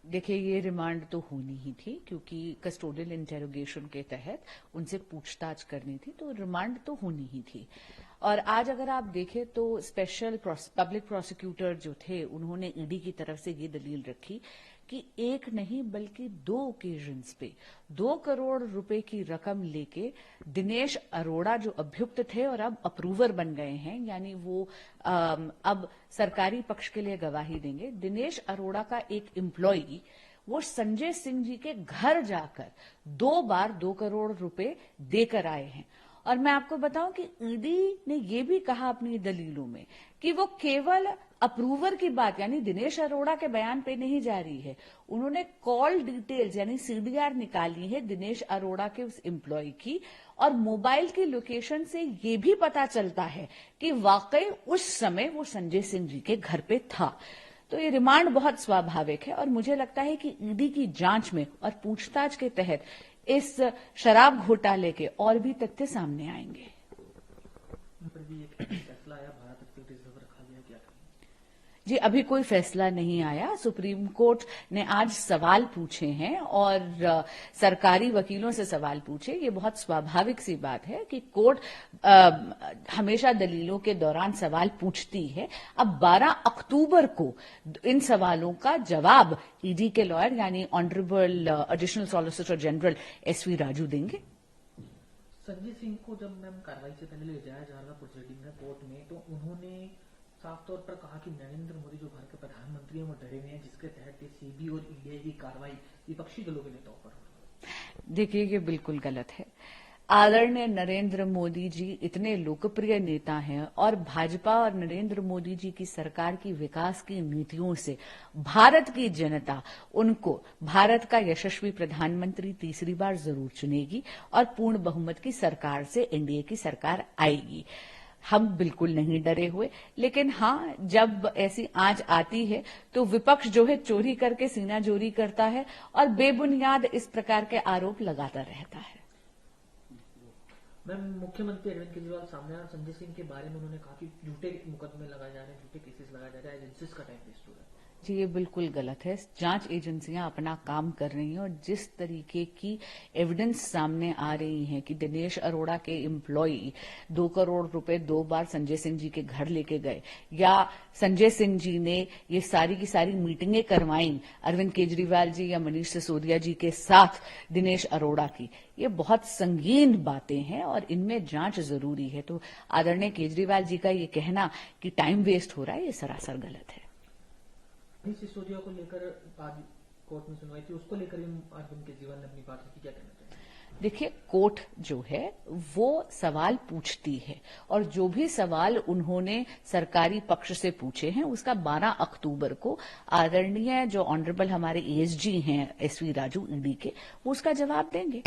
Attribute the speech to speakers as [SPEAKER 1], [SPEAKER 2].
[SPEAKER 1] देखिए, ये रिमांड तो होनी ही थी क्योंकि कस्टोडियल इंटेरोगेशन के तहत उनसे पूछताछ करनी थी, तो रिमांड तो होनी ही थी। और आज अगर आप देखें तो स्पेशल पब्लिक प्रोसिक्यूटर जो थे उन्होंने ईडी की तरफ से ये दलील रखी कि एक नहीं बल्कि 2 ओकेजन्स पे 2 करोड़ रुपए की रकम लेके दिनेश अरोड़ा जो अभियुक्त थे और अब अप्रूवर बन गए हैं, यानी वो अब सरकारी पक्ष के लिए गवाही देंगे, दिनेश अरोड़ा का एक एम्प्लॉई वो संजय सिंह जी के घर जाकर 2 बार 2 करोड़ रुपए देकर आए हैं। और मैं आपको बताऊं कि ईडी ने ये भी कहा अपनी दलीलों में कि वो केवल अप्रूवर की बात यानी दिनेश अरोड़ा के बयान पे नहीं जा रही है, उन्होंने कॉल डिटेल्स यानी सीडीआर निकाली है दिनेश अरोड़ा के उस एम्प्लॉय की, और मोबाइल की लोकेशन से ये भी पता चलता है कि वाकई उस समय वो संजय सिंह जी के घर पे था। तो ये रिमांड बहुत स्वाभाविक है और मुझे लगता है कि ईडी की जांच में और पूछताछ के तहत इस शराब घोटाले के और भी तथ्य सामने आएंगे। जी, अभी कोई फैसला नहीं आया। सुप्रीम कोर्ट ने आज सवाल पूछे हैं और सरकारी वकीलों से सवाल पूछे। ये बहुत स्वाभाविक सी बात है कि कोर्ट हमेशा दलीलों के दौरान सवाल पूछती है। अब 12 अक्टूबर को इन सवालों का जवाब ईडी के लॉयर यानी honourable additional solicitor general SV Raju देंगे।
[SPEAKER 2] संजय सिंह को जब मैम कार्रवाई से पहले ले जाया जा रहा प्रोसीडिंग में कोर्ट में, तो उन्होंने साफ तौर पर कहा कि नरेंद्र मोदी जो भारत के प्रधानमंत्री हैं वो डरे हुए हैं, जिसके तहत सीबी और ईडी की कार्रवाई विपक्षी दलों के नेताओं पर हो।
[SPEAKER 1] देखिए, ये बिल्कुल गलत है। आदरणीय नरेंद्र मोदी जी इतने लोकप्रिय नेता हैं और भाजपा और नरेंद्र मोदी जी की सरकार की विकास की नीतियों से भारत की जनता उनको भारत का यशस्वी प्रधानमंत्री तीसरी बार जरूर चुनेगी और पूर्ण बहुमत की सरकार से एनडीए की सरकार आएगी। हम बिल्कुल नहीं डरे हुए, लेकिन हाँ, जब ऐसी आंच आती है तो विपक्ष जो है चोरी करके सीना जोरी करता है और बेबुनियाद इस प्रकार के आरोप लगाता रहता है।
[SPEAKER 2] मैम, मुख्यमंत्री अरविंद केजरीवाल सामने आया, संजय सिंह के बारे में उन्होंने कहा कि झूठे मुकदमे लगाए जा रहे हैं, झूठे केसेस लगाए जा रहे हैं, एजेंसीज का टाइम वेस्ट हो रहा है।
[SPEAKER 1] जी, ये बिल्कुल गलत है। जांच एजेंसियां अपना काम कर रही हैं और जिस तरीके की एविडेंस सामने आ रही है कि दिनेश अरोड़ा के एम्प्लॉई 2 करोड़ रुपए 2 बार संजय सिंह जी के घर लेके गए, या संजय सिंह जी ने ये सारी की सारी मीटिंगें करवाई अरविंद केजरीवाल जी या मनीष सिसोदिया जी के साथ दिनेश अरोड़ा की, ये बहुत संगीन बातें हैं और इनमें जांच जरूरी है। तो आदरणीय केजरीवाल जी का ये कहना कि टाइम वेस्ट हो रहा है, ये सरासर गलत है।
[SPEAKER 2] सिसोदिया को लेकर आज कोर्ट में सुनवाई थी, उसको लेकर अरविंद केजरीवाल ने अपनी बात रखी, क्या कहना चाहिए?
[SPEAKER 1] देखिए, कोर्ट जो है वो सवाल पूछती है और जो भी सवाल उन्होंने सरकारी पक्ष से पूछे हैं उसका 12 अक्टूबर को आदरणीय जो ऑनरेबल हमारे एएसजी हैं एसवी राजू ईडी के, वो उसका जवाब देंगे।